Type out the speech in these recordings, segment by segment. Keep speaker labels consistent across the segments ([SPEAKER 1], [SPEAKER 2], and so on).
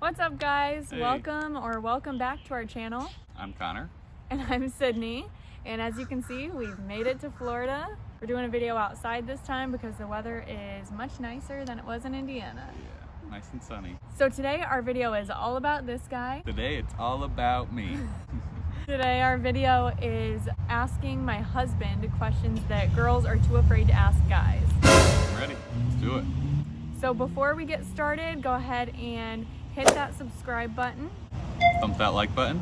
[SPEAKER 1] What's up, guys?
[SPEAKER 2] Hey.
[SPEAKER 1] Welcome back to our channel.
[SPEAKER 2] I'm Connor.
[SPEAKER 1] And I'm Sydney. And as you can see, we've made it to Florida. We're doing a video outside this time because the weather is much nicer than it was in Indiana.
[SPEAKER 2] Yeah, nice and sunny.
[SPEAKER 1] So today our video is all about this guy.
[SPEAKER 2] Today it's all about me.
[SPEAKER 1] Today our video is asking my husband questions that girls are too afraid to ask guys.
[SPEAKER 2] I'm ready. Let's do it.
[SPEAKER 1] So before we get started, go ahead and hit that subscribe button.
[SPEAKER 2] Thump that like button.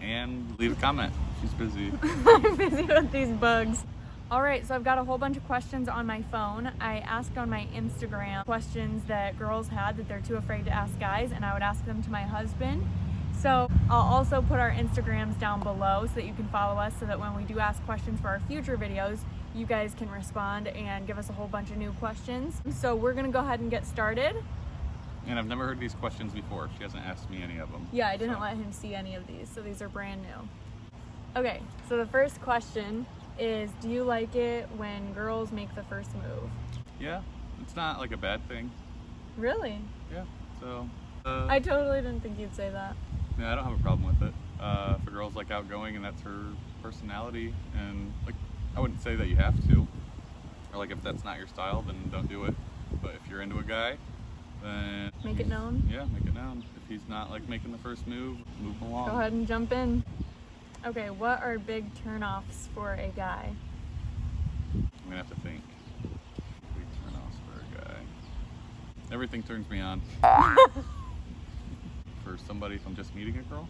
[SPEAKER 2] And leave a comment. She's busy.
[SPEAKER 1] I'm busy with these bugs. Alright, so I've got a whole bunch of questions on my phone. I asked on my Instagram questions that girls had that they're too afraid to ask guys, and I would ask them to my husband. So I'll also put our Instagrams down below so that you can follow us, so that when we do ask questions for our future videos, you guys can respond and give us a whole bunch of new questions. So we're gonna go ahead and get started.
[SPEAKER 2] And I've never heard these questions before. She hasn't asked me any of them.
[SPEAKER 1] Yeah, I didn't let him see any of these, so these are brand new. Okay, so the first question is, do you like it when girls make the first move?
[SPEAKER 2] Yeah, it's not like a bad thing.
[SPEAKER 1] Really?
[SPEAKER 2] Yeah, so...
[SPEAKER 1] I totally didn't think you'd say that.
[SPEAKER 2] Yeah, I don't have a problem with it. If a girl's like outgoing and that's her personality, and like, I wouldn't say that you have to. Or like, if that's not your style, then don't do it. But if you're into a guy, then
[SPEAKER 1] Make it known?
[SPEAKER 2] Yeah, make it known. If he's not like making the first move him along.
[SPEAKER 1] Go ahead and jump in. Okay, what are big turnoffs for a guy?
[SPEAKER 2] I'm gonna have to think. Big turn-offs for a guy. Everything turns me on. For somebody, if I'm just meeting a girl?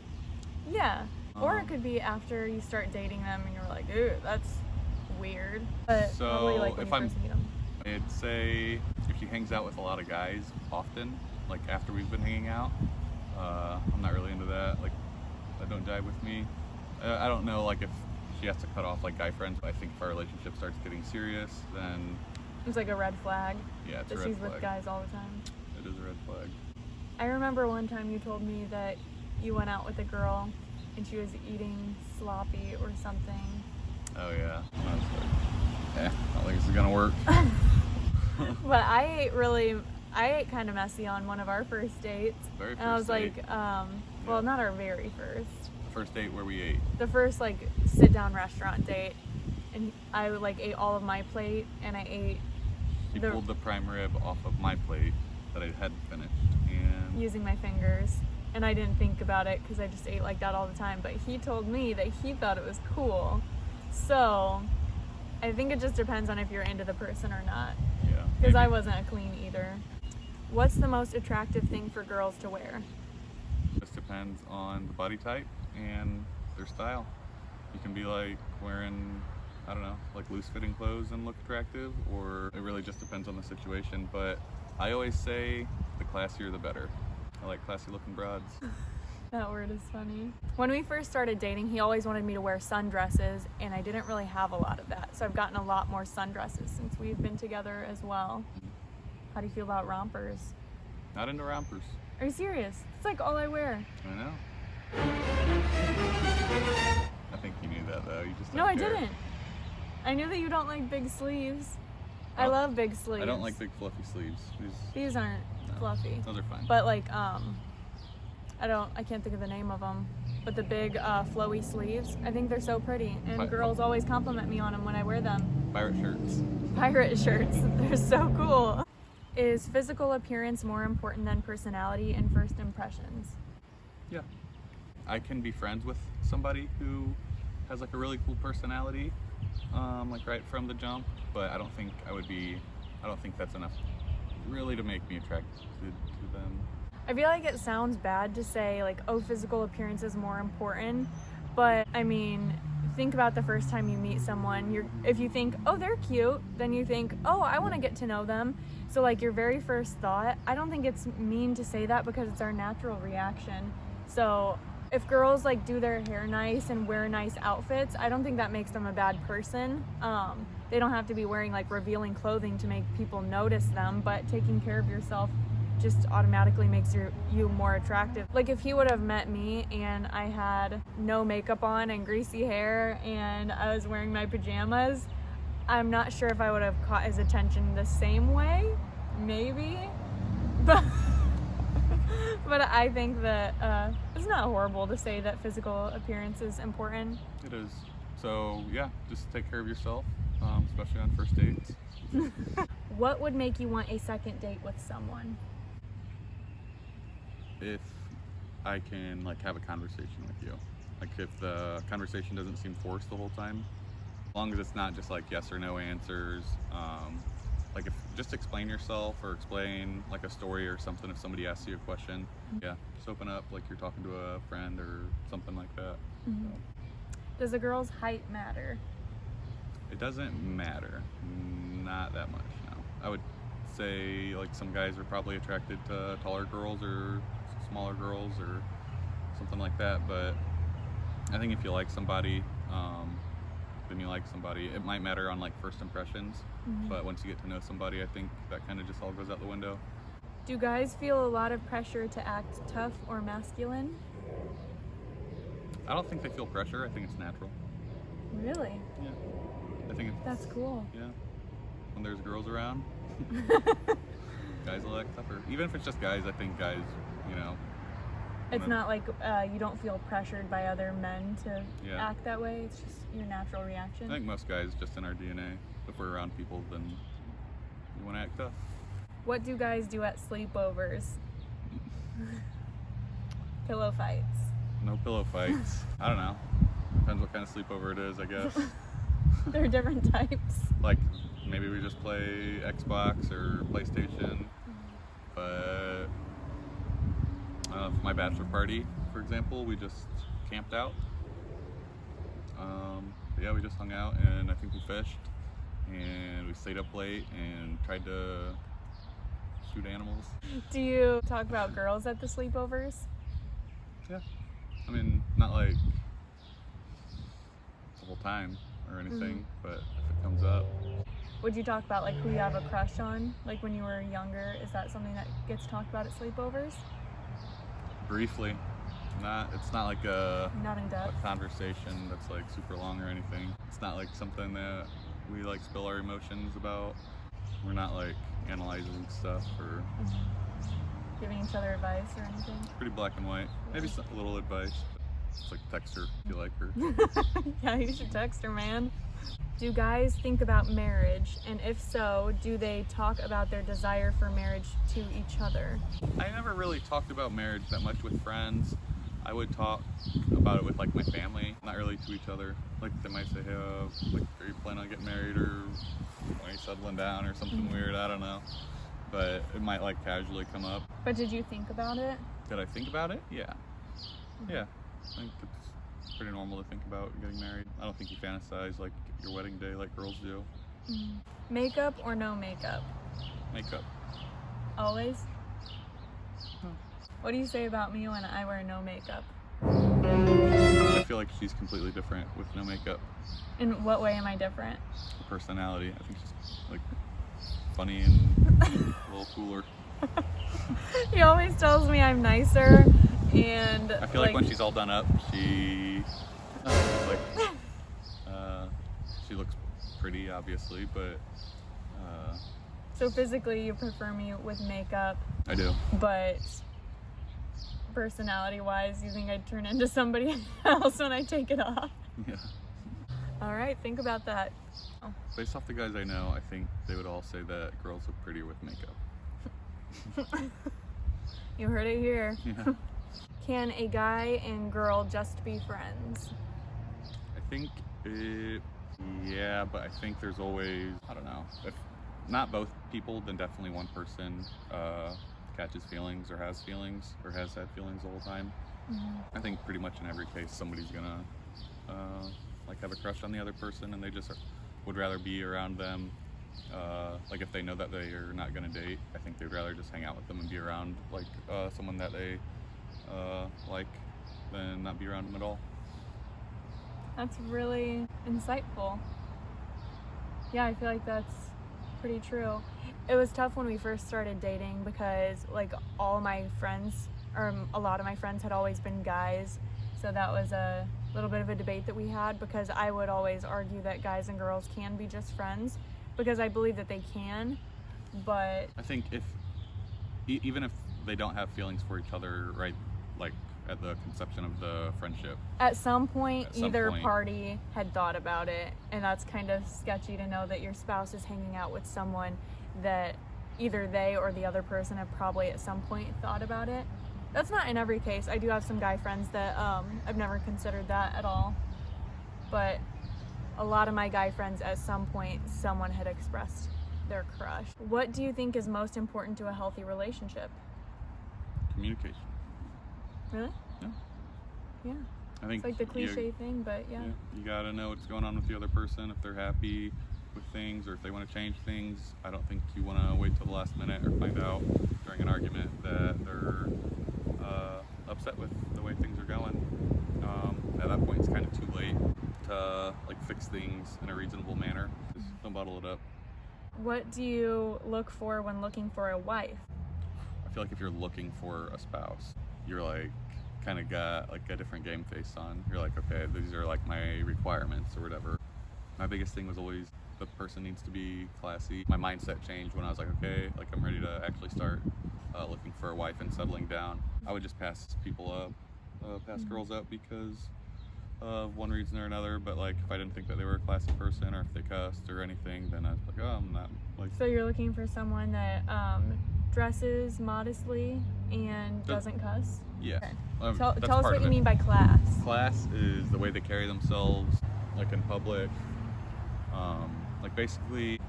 [SPEAKER 1] Yeah, or it could be after you start dating them and you're like, ooh, that's weird. But
[SPEAKER 2] So,
[SPEAKER 1] probably like when
[SPEAKER 2] if
[SPEAKER 1] you
[SPEAKER 2] I'm-
[SPEAKER 1] first meet them.
[SPEAKER 2] I'd say if she hangs out with a lot of guys often, like after we've been hanging out, I'm not really into that. Like, that don't jive with me. I don't know, like if she has to cut off like guy friends, but I think if our relationship starts getting serious, then
[SPEAKER 1] It's like a red flag
[SPEAKER 2] yeah, it's a
[SPEAKER 1] that
[SPEAKER 2] red
[SPEAKER 1] she's
[SPEAKER 2] flag.
[SPEAKER 1] with guys all the time.
[SPEAKER 2] It is a red flag.
[SPEAKER 1] I remember one time you told me that you went out with a girl and she was eating sloppy or something.
[SPEAKER 2] Oh yeah. I was like, I don't think this is gonna work.
[SPEAKER 1] But I ate kind of messy on one of our first dates.
[SPEAKER 2] Very
[SPEAKER 1] And I was
[SPEAKER 2] first date.
[SPEAKER 1] like, well, not our very first.
[SPEAKER 2] First date where we ate.
[SPEAKER 1] The first like sit down restaurant date, and I like ate all of my plate, and I ate
[SPEAKER 2] She
[SPEAKER 1] the-
[SPEAKER 2] pulled the prime rib off of my plate that I hadn't finished, and
[SPEAKER 1] using my fingers, and I didn't think about it because I just ate like that all the time. But he told me that he thought it was cool, so I think it just depends on if you're into the person or not.
[SPEAKER 2] yeah.
[SPEAKER 1] Because I
[SPEAKER 2] maybe.
[SPEAKER 1] wasn't a clean eater. What's the most attractive thing for girls to wear?
[SPEAKER 2] Just depends on the body type and their style. You can be like wearing, I don't know, like loose fitting clothes and look attractive, or it really just depends on the situation. But I always say the classier the better. I like classy looking broads.
[SPEAKER 1] That word is funny. When we first started dating, he always wanted me to wear sundresses, and I didn't really have a lot of that. So I've gotten a lot more sundresses since we've been together as well. How do you feel about rompers?
[SPEAKER 2] Not into rompers.
[SPEAKER 1] Are you serious? It's like all I wear.
[SPEAKER 2] I know. I think you knew that though. You just
[SPEAKER 1] No,
[SPEAKER 2] don't
[SPEAKER 1] I
[SPEAKER 2] care.
[SPEAKER 1] didn't. I knew that you don't like big sleeves. I
[SPEAKER 2] Oh,
[SPEAKER 1] love big sleeves.
[SPEAKER 2] I don't like big fluffy sleeves.
[SPEAKER 1] These aren't
[SPEAKER 2] No.
[SPEAKER 1] fluffy.
[SPEAKER 2] Those are fine.
[SPEAKER 1] But like, I can't think of the name of them. But the big flowy sleeves, I think they're so pretty. And
[SPEAKER 2] Pi-
[SPEAKER 1] girls always compliment me on them when I wear them.
[SPEAKER 2] Pirate shirts.
[SPEAKER 1] Pirate shirts, they're so cool. Is physical appearance more important than personality in first impressions?
[SPEAKER 2] Yeah. I can be friends with somebody who has like a really cool personality, like right from the jump, but I don't think that's enough really to make me attracted to them.
[SPEAKER 1] I feel like it sounds bad to say like, oh, physical appearance is more important, but I mean, think about the first time you meet someone. If you think, oh, they're cute, then you think, oh, I want to get to know them. So like your very first thought, I don't think it's mean to say that because it's our natural reaction. So if girls like do their hair nice and wear nice outfits, I don't think that makes them a bad person. They don't have to be wearing like revealing clothing to make people notice them, but taking care of yourself just automatically makes you more attractive. Like if he would have met me and I had no makeup on and greasy hair and I was wearing my pajamas, I'm not sure if I would have caught his attention the same way. Maybe. But But I think that it's not horrible to say that physical appearance is important.
[SPEAKER 2] It is. So yeah, just take care of yourself, especially on first dates.
[SPEAKER 1] What would make you want a second date with someone?
[SPEAKER 2] If I can like have a conversation with you, like if the conversation doesn't seem forced the whole time, as long as it's not just like yes or no answers. Like if just explain yourself or explain like a story or something if somebody asks you a question. Yeah, just open up like you're talking to a friend or something like that.
[SPEAKER 1] Mm-hmm.
[SPEAKER 2] So.
[SPEAKER 1] Does a girl's height matter?
[SPEAKER 2] It doesn't matter, not that much. No, I would say like some guys are probably attracted to taller girls or smaller girls or something like that. But I think if you like somebody, then you like somebody. It might matter on like first impressions, but once you get to know somebody, I think that kind of just all goes out the window.
[SPEAKER 1] Do guys feel a lot of pressure to act tough or masculine?
[SPEAKER 2] I don't think they feel pressure. I think it's natural.
[SPEAKER 1] Really?
[SPEAKER 2] Yeah. I think it's...
[SPEAKER 1] That's cool.
[SPEAKER 2] Yeah. When there's girls around, guys will act tougher. Even if it's just guys, I think guys, you know...
[SPEAKER 1] It's not like you don't feel pressured by other men to act that way. It's just your natural reaction.
[SPEAKER 2] I think most guys, just in our DNA, if we're around people, then we want to act tough.
[SPEAKER 1] What do guys do at sleepovers? Pillow fights.
[SPEAKER 2] No pillow fights. I don't know. Depends what kind of sleepover it is, I guess.
[SPEAKER 1] There are different types.
[SPEAKER 2] Like, maybe we just play Xbox or PlayStation. But for my bachelor party, for example, we just camped out. But yeah, we just hung out and I think we fished. And we stayed up late and tried to shoot animals.
[SPEAKER 1] Do you talk about girls at the sleepovers?
[SPEAKER 2] Yeah. I mean, not like the whole time or anything, but if it comes up.
[SPEAKER 1] Would you talk about like who you have a crush on? Like when you were younger, is that something that gets talked about at sleepovers?
[SPEAKER 2] Briefly. It's not like a
[SPEAKER 1] Not in depth.
[SPEAKER 2] conversation that's like super long or anything. It's not like something that we like spill our emotions about. We're not like analyzing stuff or
[SPEAKER 1] giving each other advice or anything.
[SPEAKER 2] Pretty black and white. Maybe some, a little advice. It's like text her if you like her.
[SPEAKER 1] Yeah, you should text her, man. Do guys think about marriage? And if so, do they talk about their desire for marriage to each other?
[SPEAKER 2] I never really talked about marriage that much with friends. I would talk about it with like my family, not really to each other. Like they might say, hey, like, are you planning on getting married or are you settling down or something weird? I don't know. But it might like casually come up.
[SPEAKER 1] But did you think about it?
[SPEAKER 2] Did I think about it? Yeah. Yeah. I think it's pretty normal to think about getting married. I don't think you fantasize like your wedding day like girls do.
[SPEAKER 1] Makeup or no makeup?
[SPEAKER 2] Makeup.
[SPEAKER 1] Always? What do you say about me when I wear no makeup?
[SPEAKER 2] I feel like she's completely different with no makeup.
[SPEAKER 1] In what way am I different?
[SPEAKER 2] Her personality. I think she's like funny and a little cooler.
[SPEAKER 1] He always tells me I'm nicer, and
[SPEAKER 2] I feel like when she's all done up, she she looks pretty, obviously, but
[SPEAKER 1] so physically you prefer me with makeup.
[SPEAKER 2] I do.
[SPEAKER 1] But personality-wise, you think I'd turn into somebody else when I take it off?
[SPEAKER 2] Yeah.
[SPEAKER 1] All right, think about that. Oh.
[SPEAKER 2] Based off the guys I know, I think they would all say that girls look prettier with makeup.
[SPEAKER 1] You heard it here.
[SPEAKER 2] Yeah.
[SPEAKER 1] Can a guy and girl just be friends?
[SPEAKER 2] I think yeah, but I think there's always, I don't know, if not both people, then definitely one person catches feelings or has had feelings the whole time. I think pretty much in every case somebody's gonna like have a crush on the other person and they just would rather be around them. Like if they know that they are not gonna date, I think they'd rather just hang out with them and be around like someone that they like than not be around them at all.
[SPEAKER 1] That's really insightful. Yeah, I feel like that's pretty true. It was tough when we first started dating because like all my friends, or a lot of my friends, had always been guys. So that was a little bit of a debate that we had because I would always argue that guys and girls can be just friends because I believe that they can, but
[SPEAKER 2] I think if even if they don't have feelings for each other right like at the conception of the friendship.
[SPEAKER 1] At some point,
[SPEAKER 2] At some
[SPEAKER 1] either
[SPEAKER 2] point.
[SPEAKER 1] party had thought about it, and that's kind of sketchy to know that your spouse is hanging out with someone that either they or the other person have probably at some point thought about it. That's not in every case. I do have some guy friends that I've never considered that at all, but a lot of my guy friends at some point someone had expressed their crush. What do you think is most important to a healthy relationship?
[SPEAKER 2] Communication.
[SPEAKER 1] Really?
[SPEAKER 2] Yeah.
[SPEAKER 1] Yeah.
[SPEAKER 2] I think
[SPEAKER 1] It's like the cliche thing, but yeah.
[SPEAKER 2] You gotta know what's going on with the other person, if they're happy with things or if they want to change things. I don't think you want to wait till the last minute or find out during an argument that they're upset with the way things are going. At that point, it's kind of too late to like fix things in a reasonable manner. Just don't bottle it up.
[SPEAKER 1] What do you look for when looking for a wife?
[SPEAKER 2] I feel like if you're looking for a spouse, you're like kind of got like a different game face on. You're like, okay, these are like my requirements or whatever. My biggest thing was always the person needs to be classy. My mindset changed when I was like, okay, like I'm ready to actually start looking for a wife and settling down. I would just pass people up, pass girls up because of one reason or another. But like if I didn't think that they were a classy person or if they cussed or anything, then I was like, oh, I'm not like.
[SPEAKER 1] So you're looking for someone that dresses modestly and doesn't cuss?
[SPEAKER 2] Yeah.
[SPEAKER 1] Okay. Tell
[SPEAKER 2] That's
[SPEAKER 1] us
[SPEAKER 2] part
[SPEAKER 1] what
[SPEAKER 2] of
[SPEAKER 1] you
[SPEAKER 2] it.
[SPEAKER 1] mean by class.
[SPEAKER 2] Class is the way they carry themselves, like in public. Like basically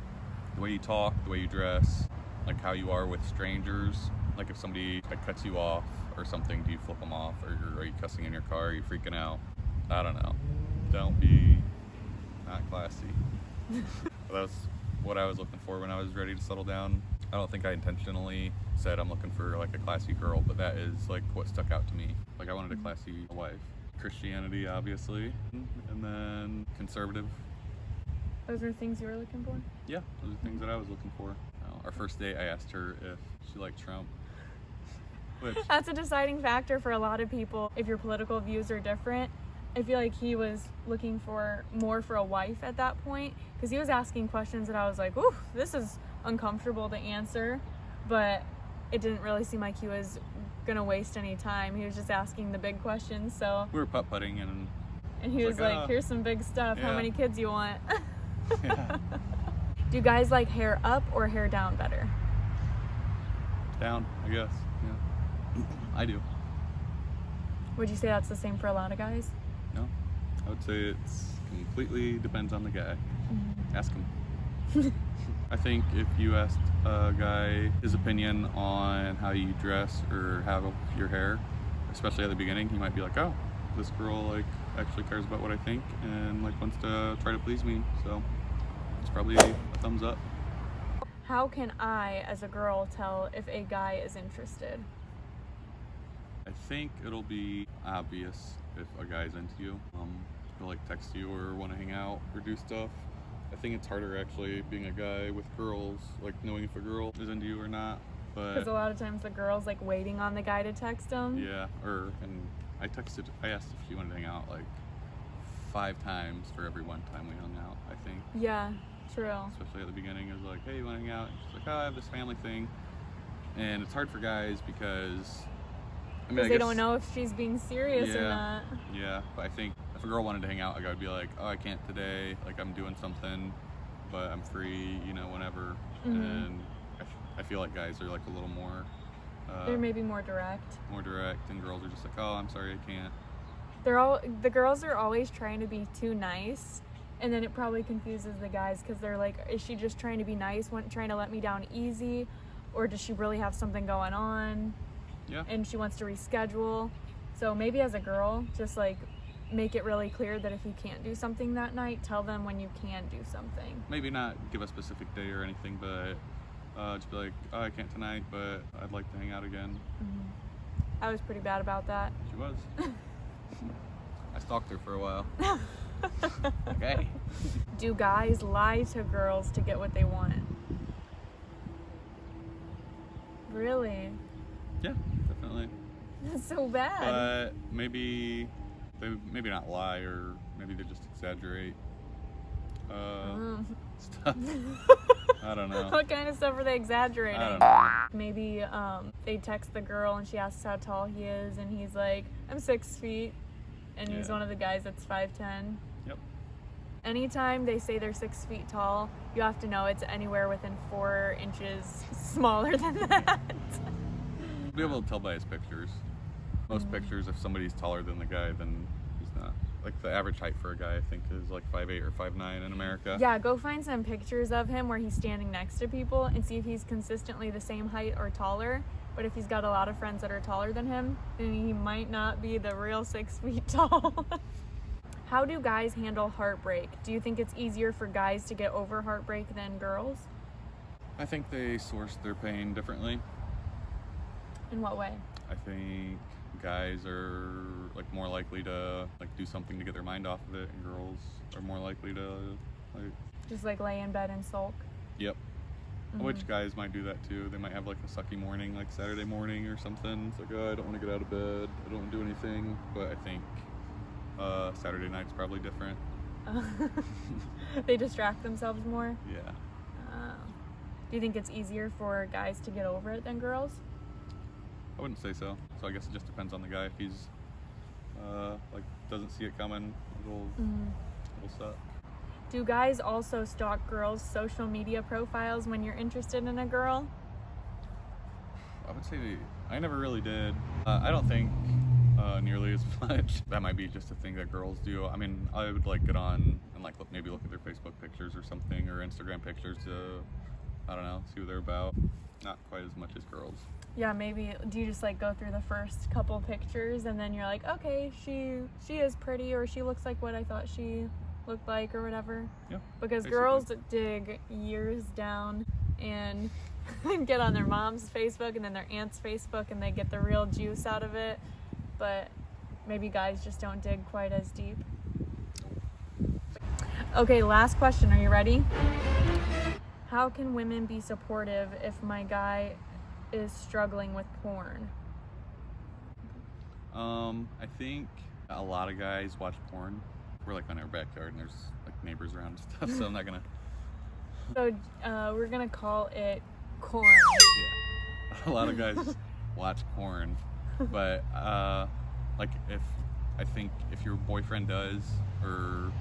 [SPEAKER 2] the way you talk, the way you dress, like how you are with strangers. Like if somebody like cuts you off or something, do you flip them off, or are you cussing in your car? Are you freaking out? I don't know. Don't be not classy. That's what I was looking for when I was ready to settle down. I don't think I intentionally said I'm looking for like a classy girl, but that is like what stuck out to me. Like I wanted a classy wife. Christianity, obviously, and then conservative.
[SPEAKER 1] Those are things you were looking for?
[SPEAKER 2] Yeah, those are things that I was looking for. Our first date, I asked her if she liked Trump. Which,
[SPEAKER 1] That's a deciding factor for a lot of people. If your political views are different, I feel like he was looking for more for a wife at that point, because he was asking questions that I was like, ooh, this is uncomfortable to answer, but it didn't really seem like he was gonna waste any time. He was just asking the big questions. So
[SPEAKER 2] we were putt-putting and
[SPEAKER 1] he was like, here's some big stuff. How
[SPEAKER 2] yeah.
[SPEAKER 1] many kids you want?
[SPEAKER 2] yeah.
[SPEAKER 1] Do guys like hair up or hair down better?
[SPEAKER 2] Down, I guess. Yeah. I do.
[SPEAKER 1] Would you say that's the same for a lot of guys?
[SPEAKER 2] No, I would say it's completely depends on the guy. Ask him. I think if you asked a guy his opinion on how you dress or how your hair, especially at the beginning, he might be like, oh, this girl like actually cares about what I think and like wants to try to please me. So it's probably a thumbs up.
[SPEAKER 1] How can I, as a girl, tell if a guy is interested?
[SPEAKER 2] I think it'll be obvious if a guy's into you. He'll like text you or want to hang out or do stuff. I think it's harder actually being a guy with girls, like knowing if a girl is into you or not. But
[SPEAKER 1] Because a lot of times the girl's like waiting on the guy to text him.
[SPEAKER 2] yeah, and I asked if she wanted to hang out like 5 times for every one time we hung out, I think.
[SPEAKER 1] Yeah, true.
[SPEAKER 2] Especially at the beginning, it was like, hey, you want to hang out? And she's like, oh, I have this family thing. And it's hard for guys because I
[SPEAKER 1] Because they don't know if she's being serious or
[SPEAKER 2] Yeah.
[SPEAKER 1] not.
[SPEAKER 2] Yeah, but I think if a girl wanted to hang out, like I would be like, oh, I can't today, like I'm doing something, but I'm free, you know, whenever. And I feel like guys are like a little more
[SPEAKER 1] They're maybe more direct.
[SPEAKER 2] and girls are just like, oh, I'm sorry, I can't.
[SPEAKER 1] The girls are always trying to be too nice, and then it probably confuses the guys because they're like, is she just trying to be nice, trying to let me down easy, or does she really have something going on?
[SPEAKER 2] Yeah.
[SPEAKER 1] And she wants to reschedule. So maybe as a girl, just like make it really clear that if you can't do something that night, tell them when you can do something.
[SPEAKER 2] Maybe not give a specific day or anything, but just be like, oh, I can't tonight, but I'd like to hang out again.
[SPEAKER 1] I was pretty bad about that.
[SPEAKER 2] She was. I stalked her for a while. Okay.
[SPEAKER 1] Do guys lie to girls to get what they want? Really?
[SPEAKER 2] Yeah, definitely.
[SPEAKER 1] That's so bad.
[SPEAKER 2] But maybe not lie, or maybe they just exaggerate stuff. I don't know.
[SPEAKER 1] What kind of stuff are they exaggerating?
[SPEAKER 2] I don't know.
[SPEAKER 1] Maybe they text the girl and she asks how tall he is, and he's like, I'm 6 feet, and he's one of the guys that's 5'10".
[SPEAKER 2] Yep.
[SPEAKER 1] Anytime they say they're 6 feet tall, you have to know it's anywhere within 4 inches smaller than that.
[SPEAKER 2] You'll be able to tell by his pictures. Most pictures, if somebody's taller than the guy, then he's not. Like the average height for a guy, I think, is like 5'8" or 5'9" in America.
[SPEAKER 1] Yeah, go find some pictures of him where he's standing next to people and see if he's consistently the same height or taller. But if he's got a lot of friends that are taller than him, then he might not be the real 6 feet tall. How do guys handle heartbreak? Do you think it's easier for guys to get over heartbreak than girls?
[SPEAKER 2] I think they source their pain differently.
[SPEAKER 1] In what way?
[SPEAKER 2] I think guys are like more likely to like do something to get their mind off of it, and girls are more likely to like
[SPEAKER 1] just like lay in bed and sulk.
[SPEAKER 2] Yep. Which guys might do that too. They might have like a sucky morning, like Saturday morning or something. It's like, oh, I don't want to get out of bed, I don't want to do anything. But I think Saturday night's probably different.
[SPEAKER 1] They distract themselves more.
[SPEAKER 2] Yeah.
[SPEAKER 1] Do you think it's easier for guys to get over it than girls?
[SPEAKER 2] I wouldn't say so. So I guess it just depends on the guy. If he's like doesn't see it coming, it'll suck.
[SPEAKER 1] Do guys also stalk girls' social media profiles when you're interested in a girl?
[SPEAKER 2] I would say I never really did. I don't think nearly as much. That might be just a thing that girls do. I mean, I would like get on and like maybe look at their Facebook pictures or something, or Instagram pictures to, I don't know, see what they're about. Not quite as much as girls.
[SPEAKER 1] Yeah, maybe. Do you just like go through the first couple pictures and then you're like, okay, she is pretty, or she looks like what I thought she looked like, or whatever?
[SPEAKER 2] Yeah.
[SPEAKER 1] Because
[SPEAKER 2] basically.
[SPEAKER 1] girls dig years down and get on their mom's Facebook and then their aunt's Facebook, and they get the real juice out of it. But maybe guys just don't dig quite as deep. Okay, last question. Are you ready? How can women be supportive if my guy is struggling with porn?
[SPEAKER 2] I think a lot of guys watch porn. We're like on our backyard and there's like neighbors around and stuff, so I'm not gonna.
[SPEAKER 1] So we're gonna call it corn.
[SPEAKER 2] Yeah, a lot of guys watch porn, but like I think if your boyfriend does, or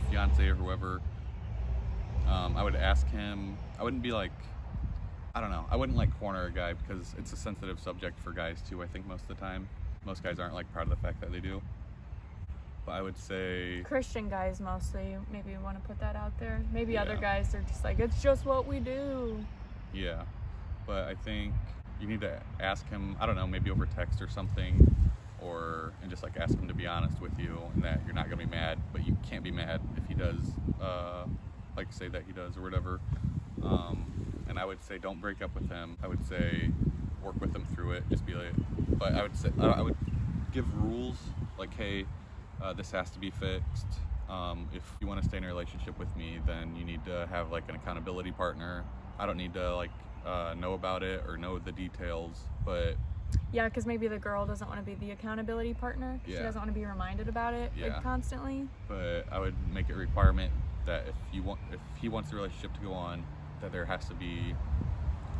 [SPEAKER 2] fiance or whoever, I would ask him. I wouldn't be like, I don't know, I wouldn't like corner a guy because it's a sensitive subject for guys too, I think most of the time. Most guys aren't like proud of the fact that they do. But I would say
[SPEAKER 1] Christian guys mostly, maybe want to put that out there. Maybe
[SPEAKER 2] Yeah.
[SPEAKER 1] other guys are just like, it's just what we do.
[SPEAKER 2] yeah. But I think you need to ask him, I don't know, maybe over text or something, and just like ask him to be honest with you, and that you're not gonna be mad, but you can't be mad if he does like say that he does or whatever. And I would say don't break up with him. I would say work with him through it. Just be like, but I would say I would give rules like, hey, this has to be fixed. If you want to stay in a relationship with me, then you need to have like an accountability partner. I don't need to like know about it or know the details, but
[SPEAKER 1] Yeah, because maybe the girl doesn't want to be the accountability partner. She
[SPEAKER 2] Yeah.
[SPEAKER 1] doesn't want to be reminded about it
[SPEAKER 2] Yeah.
[SPEAKER 1] like constantly.
[SPEAKER 2] but I would make it a requirement that if he wants the relationship to go on, that there has to be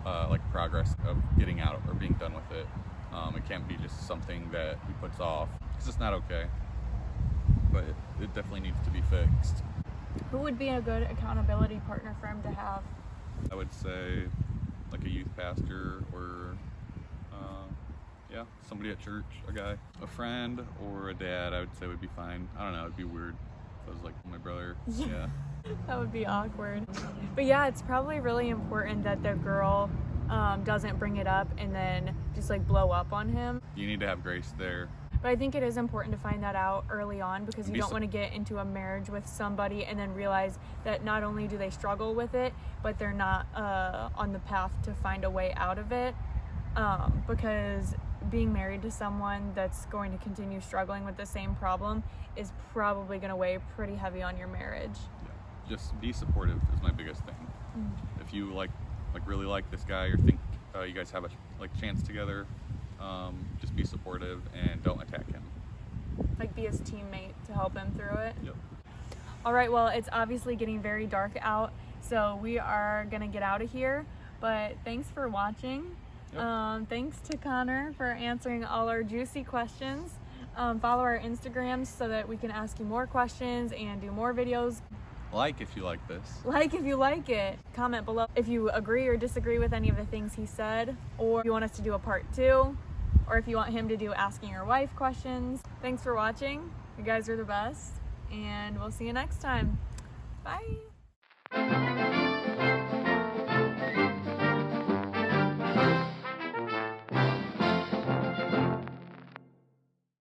[SPEAKER 2] like progress of getting out or being done with it. It can't be just something that he puts off. It's just not okay. But it definitely needs to be fixed.
[SPEAKER 1] Who would be a good accountability partner for him to have?
[SPEAKER 2] I would say like a youth pastor, or yeah, somebody at church, a guy, a friend, or a dad. I would say would be fine. I don't know, it'd be weird if it was like my brother. Yeah.
[SPEAKER 1] That would be awkward. But yeah, it's probably really important that the girl doesn't bring it up and then just like blow up on him.
[SPEAKER 2] You need to have grace there.
[SPEAKER 1] But I think it is important to find that out early on, because you
[SPEAKER 2] Be
[SPEAKER 1] don't
[SPEAKER 2] so-
[SPEAKER 1] want to get into a marriage with somebody and then realize that not only do they struggle with it, but they're not on the path to find a way out of it. Because being married to someone that's going to continue struggling with the same problem is probably going to weigh pretty heavy on your marriage.
[SPEAKER 2] Yeah. Just be supportive is my biggest thing. If you like really like this guy, or think you guys have a like chance together, just be supportive and don't attack him.
[SPEAKER 1] Like be his teammate to help him through it.
[SPEAKER 2] Yep.
[SPEAKER 1] All right, well, it's obviously getting very dark out, So we are gonna get out of here, but thanks for watching.
[SPEAKER 2] Yep.
[SPEAKER 1] Thanks to Connor for answering all our juicy questions. Follow our Instagrams so that we can ask you more questions and do more videos.
[SPEAKER 2] Like if you like this.
[SPEAKER 1] Like if you like it. Comment below if you agree or disagree with any of the things he said, or if you want us to do a part 2, or if you want him to do asking your wife questions. Thanks for watching. You guys are the best, and we'll see you next time. Bye.